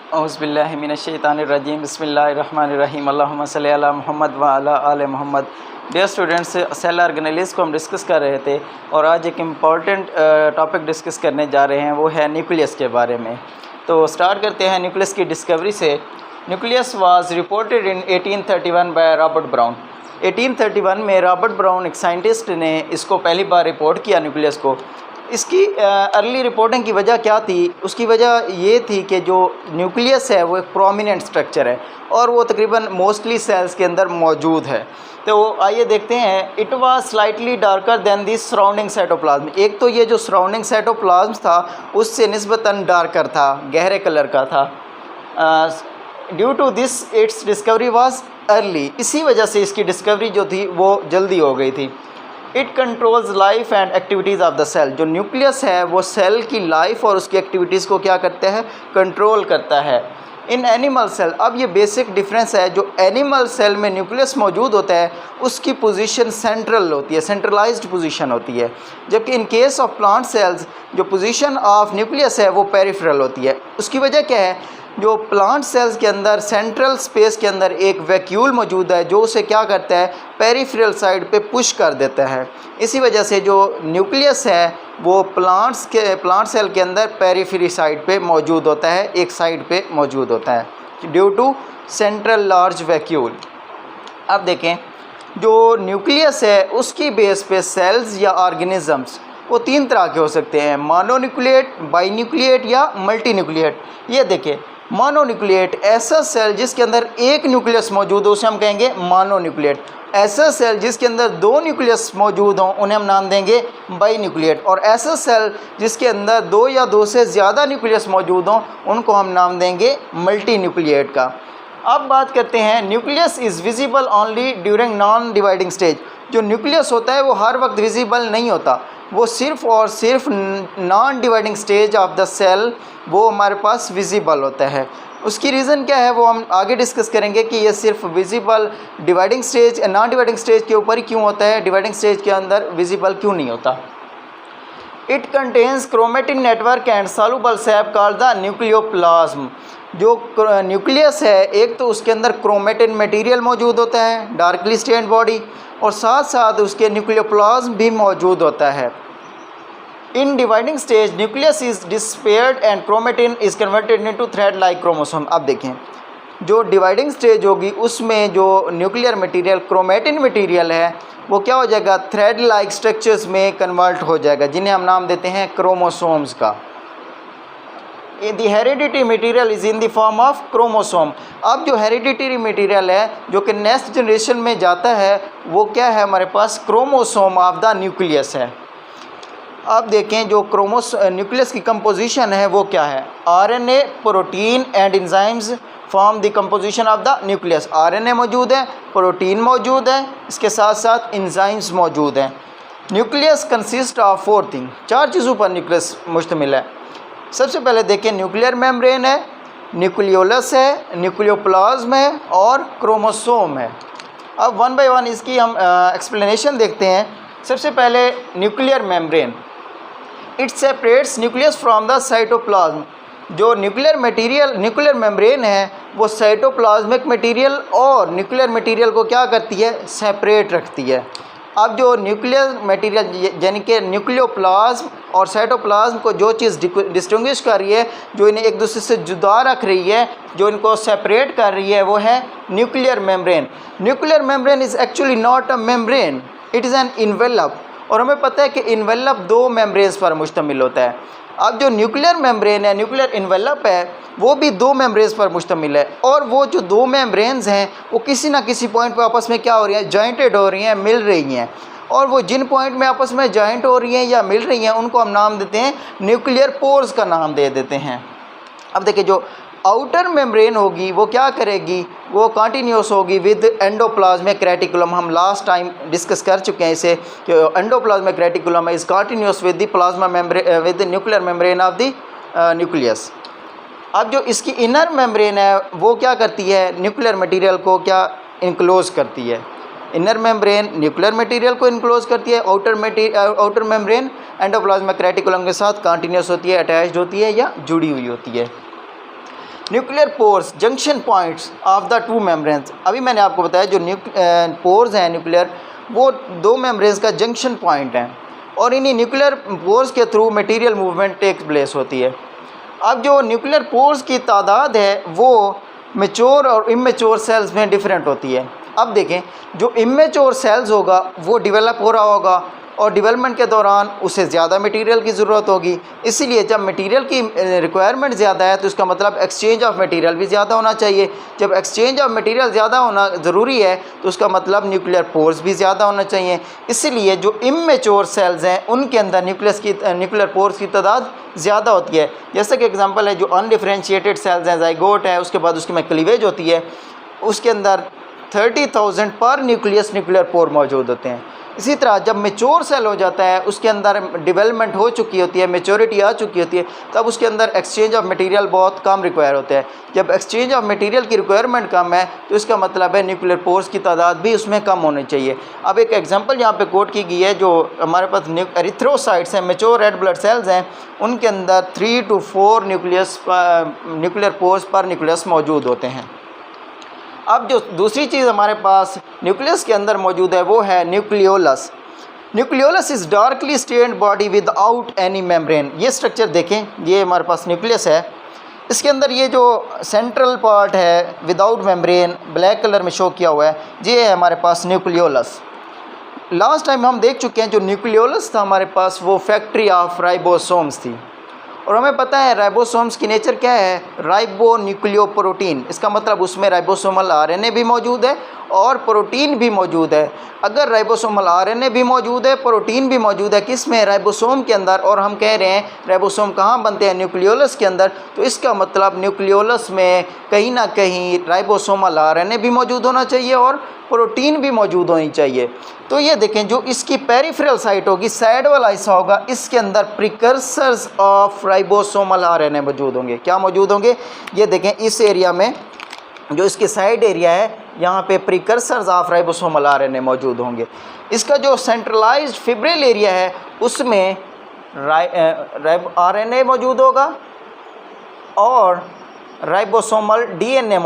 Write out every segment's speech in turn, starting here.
औज़ुबिल्लाहिमिनश्शैतानिर्रजीम बिस्मिल्लाहिर्रहमानिर्रहीम अल्लाहुम्मा सल्लि अला मुहम्मद व अला आले Mohammad. Dear students, cell organelles को हम डिस्कस कर रहे थे और आज एक इम्पॉर्टेंट टॉपिक डिस्कस करने जा रहे हैं, वो है न्यूक्लियस के बारे में। तो स्टार्ट करते हैं न्यूक्लियस की डिस्कवरी से। Nucleus was reported in 1831 by Robert brown. 1831 में रॉबर्ट ब्राउन एक साइंटिस्ट ने इसको पहली बार रिपोर्ट किया न्यूक्लियस को। इसकी अर्ली रिपोर्टिंग की वजह क्या थी? उसकी वजह ये थी कि जो न्यूक्लियस है वो एक प्रोमिनेंट स्ट्रक्चर है और वो तकरीबन मोस्टली सेल्स के अंदर मौजूद है। तो आइए देखते हैं। It was slightly darker than the surrounding cytoplasm. एक तो ये जो सराउंडिंग साइटोप्लाज्म था उससे निस्बतन डार्कर था, गहरे कलर का था। Due to this its discovery was early. इसी वजह से इसकी डिस्कवरी जो थी वो जल्दी हो गई थी। It controls life and activities of the cell. जो न्यूक्लियस है वो सेल की लाइफ और उसकी एक्टिविटीज़ को क्या करता है? कंट्रोल करता है। इन एनिमल सेल, अब ये बेसिक डिफरेंस है, जो एनिमल सेल में न्यूक्लियस मौजूद होता है उसकी पोजीशन सेंट्रल होती है, सेंट्रलाइज्ड पोजीशन होती है, जबकि इन केस ऑफ प्लांट सेल्स जो पोजीशन ऑफ न्यूक्लियस है वो पेरिफेरल होती है। उसकी वजह क्या है? जो प्लांट सेल्स के अंदर सेंट्रल स्पेस के अंदर एक वैक्यूल मौजूद है जो उसे क्या करता है? पेरिफेरल साइड पे पुश कर देता है। इसी वजह से जो न्यूक्लियस है वो प्लांट सेल के अंदर पेरिफेरी साइड पे मौजूद होता है, एक साइड पे मौजूद होता है due to central large vacuole. अब देखें, जो न्यूक्लियस है उसकी बेस पे सेल्स या ऑर्गेनिजम्स वो तीन तरह के हो सकते हैं: मोनोन्यूक्लिएट, बाइन्यूक्लिएट या मल्टीन्यूक्लिएट। ये देखें, मोनोन्यूक्लिएट ऐसा सेल जिसके अंदर एक न्यूक्लियस मौजूद हो उसे हम कहेंगे मोनोन्यूक्लिएट। ऐसा सेल जिसके अंदर दो न्यूक्लियस मौजूद हों उन्हें हम नाम देंगे बाइन्यूक्लिएट। और ऐसा सेल जिसके अंदर दो या दो से ज़्यादा न्यूक्लियस मौजूद हों उनको हम नाम देंगे मल्टीन्यूक्लिएट का। अब बात करते हैं, nucleus is visible only during non dividing stage. जो न्यूक्लियस होता है वो हर वक्त विजिबल नहीं होता, वो सिर्फ़ और सिर्फ non dividing stage of the cell वो हमारे पास विजिबल होता है। उसकी रीज़न क्या है वो हम आगे डिस्कस करेंगे कि ये सिर्फ visible dividing stage, non dividing stage के ऊपर ही क्यों होता है, डिवाइडिंग स्टेज के अंदर विजिबल क्यों नहीं होता। It contains chromatin network and soluble SAP called the nucleoplasm. जो न्यूक्लियस है एक तो उसके अंदर क्रोमेटिन मटेरियल मौजूद होता है, डार्कली स्टेन्ड बॉडी, और साथ साथ उसके न्यूक्लियोप्लाज्म भी मौजूद होता है। In dividing stage nucleus is despaired and chromatin is converted into thread like chromosome. अब देखें, जो डिवाइडिंग स्टेज होगी उसमें जो न्यूक्लियर मटेरियल क्रोमेटिन मटेरियल है वो क्या हो जाएगा? थ्रेड लाइक स्ट्रक्चर्स में कन्वर्ट हो जाएगा, जिन्हें हम नाम देते हैं क्रोमोसोम्स का। The hereditary material is in the form of chromosome. अब जो हेरिडिटरी मटेरियल है जो कि नेक्स्ट जनरेशन में जाता है वो क्या है? हमारे पास क्रोमोसोम ऑफ द न्यूक्लियस है। अब देखें, जो न्यूक्लियस की कंपोजिशन है वो क्या है? RNA, protein and enzymes form the composition of the nucleus. RNA मौजूद है, प्रोटीन मौजूद है, इसके साथ साथ एंजाइम्स मौजूद हैं। Nucleus consist of four thing. चार चीज़ों पर न्यूक्लियस मुश्तमिल है। सबसे पहले देखें, न्यूक्लियर मेम्ब्रेन है, न्यूक्लियोलस है, न्यूक्लियोप्लाज्म है और क्रोमोसोम है। अब वन बाय वन इसकी हम एक्सप्लेनेशन देखते हैं। सबसे पहले nuclear membrane. It separates nucleus from the cytoplasm. जो न्यूक्लियर मेम्ब्रेन है वो साइटोप्लाज्मिक मटेरियल और न्यूक्लियर मटेरियल को क्या करती है? सेपरेट रखती है। अब जो न्यूक्लियर मटेरियल यानी कि न्यूक्लियोप्लाज्म और साइटोप्लाज्म को जो चीज़ डिस्टिंग्विश कर रही है, जो इन्हें एक दूसरे से जुदा रख रही है, जो इनको सेपरेट कर रही है, वो है nuclear membrane. Nuclear membrane is actually not a membrane, it is an envelope. और हमें पता है कि इन्वेलप दो मेम्ब्रेन्स पर मुश्तमिल होता है। अब जो न्यूक्लियर मेम्ब्रेन है, न्यूक्लियर इन्वेलप है, वो भी दो मेम्ब्रेन्स पर मुश्तमिल है। और वो जो दो मेम्ब्रेन्स हैं वो किसी ना किसी पॉइंट पर आपस में क्या हो रही हैं? जॉइंटेड हो रही हैं, मिल रही हैं। और वो जिन पॉइंट में आपस में जॉइंट हो रही हैं या मिल रही हैं उनको हम नाम देते हैं न्यूक्लियर पोर्स का नाम दे देते हैं। अब देखिए, जो आउटर मेम्ब्रेन होगी वो क्या करेगी? वो कंटिन्यूस होगी विद एंडोप्लाज्मिक रेटिकुलम। हम लास्ट टाइम डिस्कस कर चुके हैं इसे कि endoplasmic reticulum is continuous with the plasma membrane with the nuclear membrane of the nucleus. अब जो इसकी इनर मेम्ब्रेन है वो क्या करती है? न्यूक्लियर मटेरियल को क्या इनक्लोज करती है? इनर मेम्ब्रेन न्यूक्लियर मटेरियल को इनक्लोज करती है, आउटर मेम्ब्रेन एंडोप्लाज्मिक रेटिकुलम के साथ कंटिन्यूस होती है, अटैच्ड होती है या जुड़ी हुई होती है। Nuclear pores junction points of the two membranes. अभी मैंने आपको बताया जो पोर्स हैं न्यूक्लियर, वो दो मेम्ब्रेन्स का जंक्शन पॉइंट है और इन्हीं न्यूक्लियर पोर्स के through material movement take place होती है। अब जो न्यूक्लियर पोर्स की तादाद है वो मैच्योर और इमेच्योर सेल्स में डिफरेंट होती है। अब देखें, जो इमेच्योर सेल्स होगा वो डेवलप हो रहा होगा और डेवलपमेंट के दौरान उसे ज़्यादा मटेरियल की ज़रूरत होगी, इसीलिए जब मटेरियल की रिक्वायरमेंट ज़्यादा है तो इसका मतलब एक्सचेंज ऑफ मटेरियल भी ज़्यादा होना चाहिए। जब एक्सचेंज ऑफ मटेरियल ज़्यादा होना ज़रूरी है तो उसका मतलब न्यूक्लियर पोर्स भी ज़्यादा होना चाहिए। इसीलिए जो इमेच्योर सेल्स हैं उनके अंदर न्यूक्लियर पोर्स की तादाद ज़्यादा होती है। जैसे कि एग्जांपल है जो अनडिफरेंशिएटेड सेल्स हैं, ज़ाइगोट है, उसके बाद उसके में क्लीवेज होती है, उसके अंदर 30,000 पर न्यूक्लियस न्यूक्लियर पोर मौजूद होते हैं। इसी तरह जब मेच्योर सेल हो जाता है, उसके अंदर डेवलपमेंट हो चुकी होती है, मेच्योरिटी आ चुकी होती है, तब उसके अंदर एक्सचेंज ऑफ मटेरियल बहुत कम रिक्वायर होता है। जब एक्सचेंज ऑफ मटेरियल की रिक्वायरमेंट कम है तो इसका मतलब है न्यूक्लियर पोर्स की तादाद भी उसमें कम होनी चाहिए। अब एक एग्जांपल यहाँ पे कोट की गई है, जो हमारे पास एरिथ्रोसाइट्स हैं, मेच्योर रेड ब्लड सेल्स हैं, उनके अंदर 3 to 4 न्यूक्लियर पोर्स पर न्यूक्लियस मौजूद होते हैं। अब जो दूसरी चीज़ हमारे पास न्यूक्लियस के अंदर मौजूद है वो है nucleolus. Nucleolus is darkly stained body without any membrane. ये स्ट्रक्चर देखें, ये हमारे पास न्यूक्लियस है, इसके अंदर ये जो सेंट्रल पार्ट है विदाउट मेम्ब्रेन ब्लैक कलर में शो किया हुआ है, ये है हमारे पास न्यूक्लियोलस। लास्ट टाइम हम देख चुके हैं जो न्यूक्लियोलस था हमारे पास वो फैक्ट्री ऑफ राइबोसोम्स थी, और हमें पता है राइबोसोम्स की नेचर क्या है, राइबो न्यूक्लियोप्रोटीन। इसका मतलब उसमें राइबोसोमल आरएनए भी मौजूद है और प्रोटीन भी मौजूद है। अगर राइबोसोमल आरएनए भी मौजूद है, प्रोटीन भी मौजूद है, किस में, राइबोसोम के अंदर, और हम कह रहे हैं राइबोसोम कहाँ बनते हैं, न्यूक्लियोलस के अंदर, तो इसका मतलब न्यूक्लियोलस में कहीं ना कहीं राइबोसोमल आरएनए भी मौजूद होना चाहिए और प्रोटीन भी मौजूद होनी चाहिए। तो ये देखें, जो इसकी पेरिफेरल साइट होगी, साइड वाला हिस्सा होगा, इसके अंदर प्रिकर्सर्स ऑफ राइबोसोमल आरएनए मौजूद होंगे। क्या मौजूद होंगे, ये देखें, इस एरिया में जो इसके साइड एरिया है यहाँ पे प्रिकर्सर्स ऑफ राइबोसोमल आरएनए मौजूद होंगे। इसका जो सेंट्रलाइज्ड फिब्रिल एरिया है उसमें आरएनए मौजूद होगा और राइबोसोमल डीएनए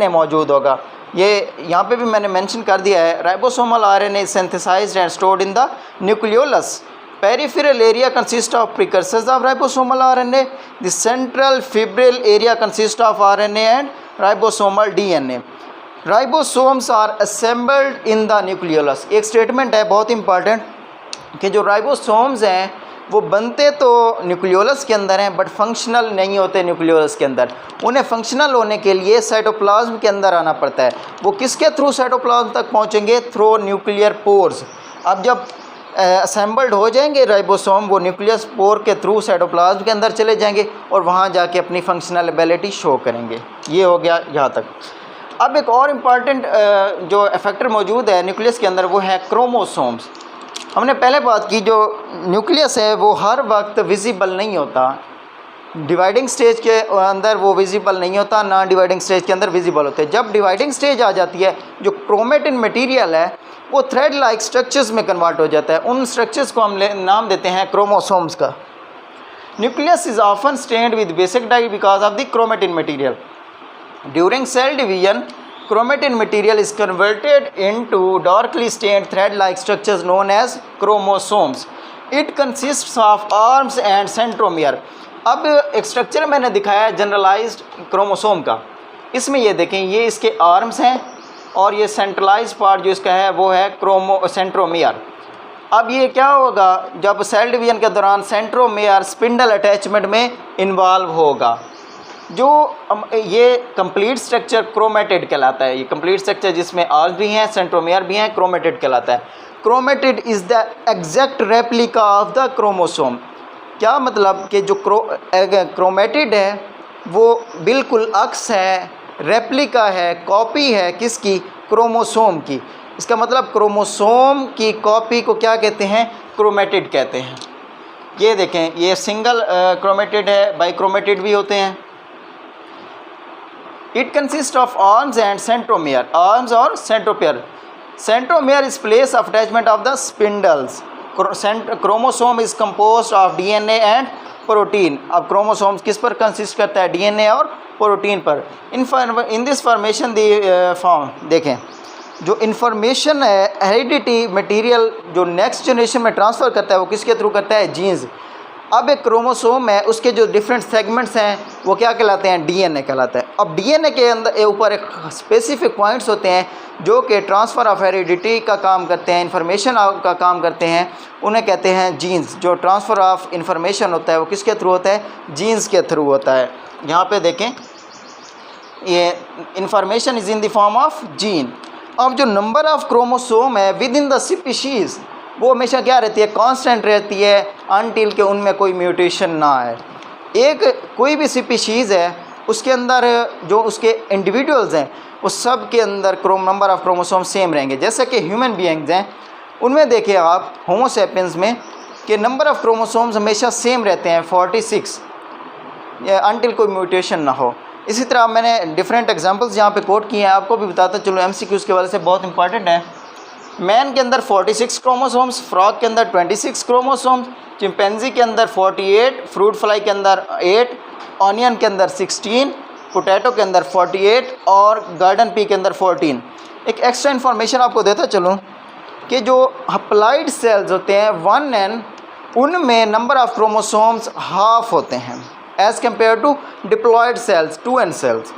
मौजूद होगा ये यहाँ पे भी मैंने मेंशन कर दिया है। Ribosomal RNA is synthesised and stored in the nucleolus. Peripheral area consists of precursors of ribosomal RNA. The central fibril area consists of RNA and ribosomal DNA. Ribosomes are assembled in the nucleolus. एक statement है बहुत important कि जो ribosomes हैं वो बनते तो nucleolus के अंदर हैं बट फंक्शनल नहीं होते न्यूक्लियोलस के अंदर। उन्हें फंक्शनल होने के लिए साइटोप्लाज्म के अंदर आना पड़ता है। वो किसके थ्रू साइटोप्लाज्म तक पहुँचेंगे, थ्रू न्यूक्लियर पोर्स। अब जब असेंबल्ड हो जाएंगे राइबोसोम, वो न्यूक्लियस पोर के थ्रू साइटोप्लाज्म के अंदर चले जाएंगे और वहाँ जाके अपनी फंक्शनल एबिलिटी शो करेंगे। ये हो गया यहाँ तक। अब एक और इम्पॉर्टेंट जो फैक्टर मौजूद है न्यूक्लियस के अंदर वो है क्रोमोसोम्स। हमने पहले बात की, जो न्यूक्लियस है वो हर वक्त विजिबल नहीं होता, डिवाइडिंग स्टेज के अंदर वो विजिबल नहीं होता, ना डिवाइडिंग स्टेज के अंदर विजिबल होते हैं। जब डिवाइडिंग स्टेज आ जाती है, जो क्रोमेटिन मटेरियल है वो थ्रेड लाइक स्ट्रक्चर्स में कन्वर्ट हो जाता है। उन स्ट्रक्चर्स को हम नाम देते हैं क्रोमोसोम्स का। Nucleus is often stained with basic dye because of the chromatin material. During cell division chromatin material is converted into darkly stained thread-like structures known as chromosomes. It consists of arms and centromere. अब एक structure मैंने दिखाया है generalised chromosome का। इसमें ये देखें, ये इसके आर्म्स हैं और ये सेंट्रलाइज पार्ट जो इसका है वो है सेंट्रोमियर। अब ये क्या होगा, जब सेल डिवीजन के दौरान सेंट्रोमियर स्पिंडल अटैचमेंट में इन्वॉल्व होगा। जो ये कंप्लीट स्ट्रक्चर क्रोमेटिड कहलाता है। ये कंप्लीट स्ट्रक्चर जिसमें आर्म्स भी हैं, सेंट्रोमियर भी हैं, क्रोमेटिड कहलाता है। Chromatid is the exact replica of the chromosome. क्या मतलब कि जो क्रोमेटिड है वो बिल्कुल अक्स है, रेप्लिका है, कॉपी है किसकी, क्रोमोसोम की। इसका मतलब क्रोमोसोम की कॉपी को क्या कहते हैं, क्रोमेटिड कहते हैं। ये देखें, ये सिंगल क्रोमेटिड है, बाइक्रोमेटिड भी होते हैं। It consists of arms and centromere. Arms or centromere. Centromere is place of attachment of the spindles. Chromosome is composed of DNA and protein. अब क्रोमोसोम्स किस पर कंसिस्ट करता है? डीएनए और प्रोटीन पर। In this formation the form देखें, जो information है हेरिडिटी मटेरियल जो नेक्स्ट जनरेशन में ट्रांसफ़र करता है वो किसके थ्रू करता है? जीन्स। अब एक क्रोमोसोम है, उसके जो डिफरेंट सेगमेंट्स हैं वो क्या कहलाते हैं? डीएनए कहलाता है। अब डीएनए के अंदर ऊपर एक स्पेसिफिक पॉइंट्स होते हैं जो कि ट्रांसफ़र ऑफ हेरिडिटी का काम करते हैं, इन्फॉर्मेशन का काम करते हैं, उन्हें कहते हैं जीन्स। जो ट्रांसफ़र ऑफ इन्फॉर्मेशन होता है वो किसके थ्रू होता है? जीन्स के थ्रू होता है। यहाँ पे देखें, ये information is in the form of gene. अब जो नंबर ऑफ़ क्रोमोसोम है विद इन द स्पीशीज़ वो हमेशा क्या रहती है? कांस्टेंट रहती है अनटिल के उनमें कोई म्यूटेशन ना आए। एक कोई भी स्पीशीज़ है उसके अंदर जो उसके इंडिविजुअल्स हैं उस सब के अंदर नंबर ऑफ़ क्रोमोसोम सेम रहेंगे। जैसे कि ह्यूमन बीइंग्स हैं, उनमें देखिए आप होमो सैपियंस में कि नंबर ऑफ़ क्रोमोसोम्स हमेशा सेम रहते हैं 46 अनटिल कोई म्यूटेशन ना हो। इसी तरह मैंने डिफरेंट एग्जांपल्स यहाँ पे कोट किए हैं, आपको भी बताता चलो, एमसीक्यूज़ के वाले से बहुत इंपॉर्टेंट है। मैन के अंदर 46 क्रोमोसोम्स, फ्रॉग के अंदर 26 क्रोमोसोम्स, चिंपैंजी के अंदर 48, फ्रूट फ्लाई के अंदर 8, ऑनियन के अंदर 16, पोटैटो के अंदर 48 और गार्डन पी के अंदर 14। एक एक्स्ट्रा इन्फॉर्मेशन आपको देता चलूँ कि जो हप्लॉइड सेल्स होते हैं 1n, उनमें नंबर ऑफ़ क्रोमोसोम्स हाफ होते हैं as compare to diploid cells 2n cells.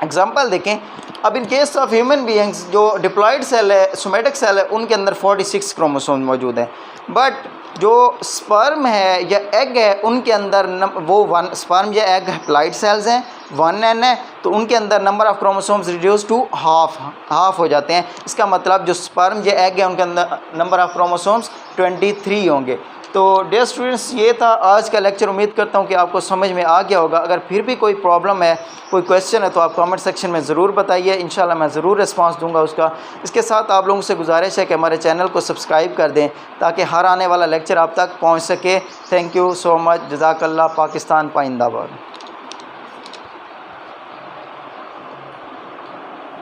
Example देखें, अब in case of human beings जो डिप्लॉयड सेल है, सोमेटिक सेल है, उनके अंदर 46 क्रोमोसोम मौजूद हैं। बट जो स्पर्म है या एग है उनके अंदर वो स्पर्म या एग हप्लॉइड सेल्स हैं, 1n है, तो उनके अंदर number of chromosomes reduce to half हो जाते हैं। इसका मतलब जो स्पर्म या एग है उनके अंदर नंबर ऑफ़ क्रोमोसोम्स 23 होंगे। तो डियर स्टूडेंट्स, ये था आज का लेक्चर। उम्मीद करता हूँ कि आपको समझ में आ गया होगा। अगर फिर भी कोई प्रॉब्लम है, कोई क्वेश्चन है, तो आप कमेंट सेक्शन में ज़रूर बताइए, इंशाल्लाह मैं ज़रूर रिस्पांस दूंगा उसका। इसके साथ आप लोगों से गुजारिश है कि हमारे चैनल को सब्सक्राइब कर दें ताकि हर आने वाला लेक्चर आप तक पहुँच सके। Thank you so much. जज़ाकल्लाह। पाकिस्तान पाइंदाबाद।